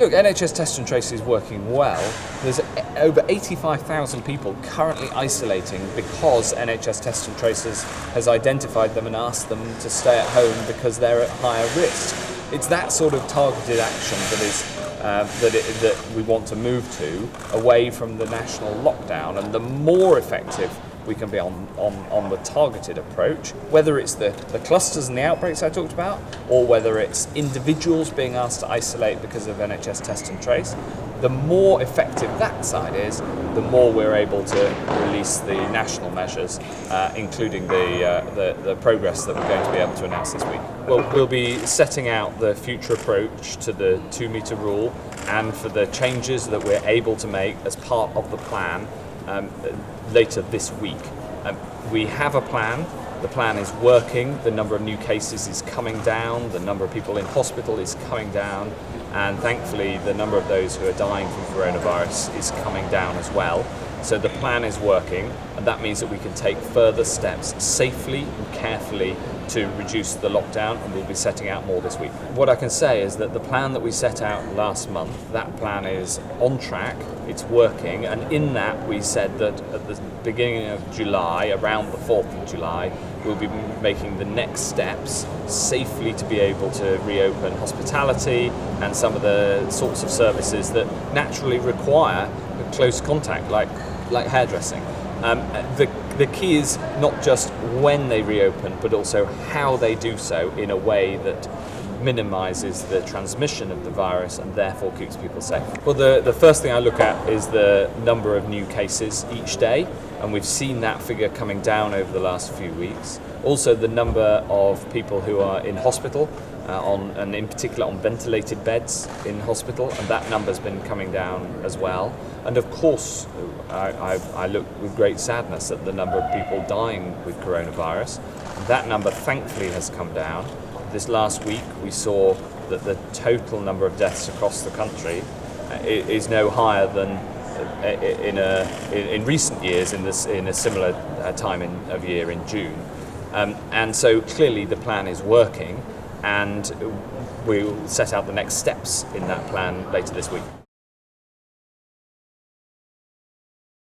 Look, NHS Test and Trace is working well. There's over 85,000 people currently isolating because NHS Test and Trace has identified them and asked them to stay at home because they're at higher risk. It's that sort of targeted action that we want to move to, away from the national lockdown, and the more effective we can be on the targeted approach, whether it's the clusters and the outbreaks I talked about, or whether it's individuals being asked to isolate because of NHS Test and Trace. The more effective that side is, the more we're able to release the national measures, including the progress that we're going to be able to announce this week. We'll be setting out the future approach to the 2 metre rule and for the changes that we're able to make as part of the plan later this week. We have a plan. The plan is working. The number of new cases is coming down. The number of people in hospital is coming down. And thankfully, the number of those who are dying from coronavirus is coming down as well. So the plan is working, and that means that we can take further steps safely and carefully to reduce the lockdown, and we'll be setting out more this week. What I can say is that the plan that we set out last month, that plan is on track, it's working, and in that we said that at the beginning of July, around the 4th of July, we'll be making the next steps safely to be able to reopen hospitality and some of the sorts of services that naturally require close contact, like hairdressing. The key is not just when they reopen, but also how they do so in a way that minimises the transmission of the virus and therefore keeps people safe. Well, the first thing I look at is the number of new cases each day, and we've seen that figure coming down over the last few weeks. Also, the number of people who are in hospital, and in particular on ventilated beds in hospital, and that number's been coming down as well. And of course, I look with great sadness at the number of people dying with coronavirus. That number thankfully has come down. This last week we saw that the total number of deaths across the country is no higher than in recent years in a similar time of year in June. And so clearly the plan is working, and we'll set out the next steps in that plan later this week.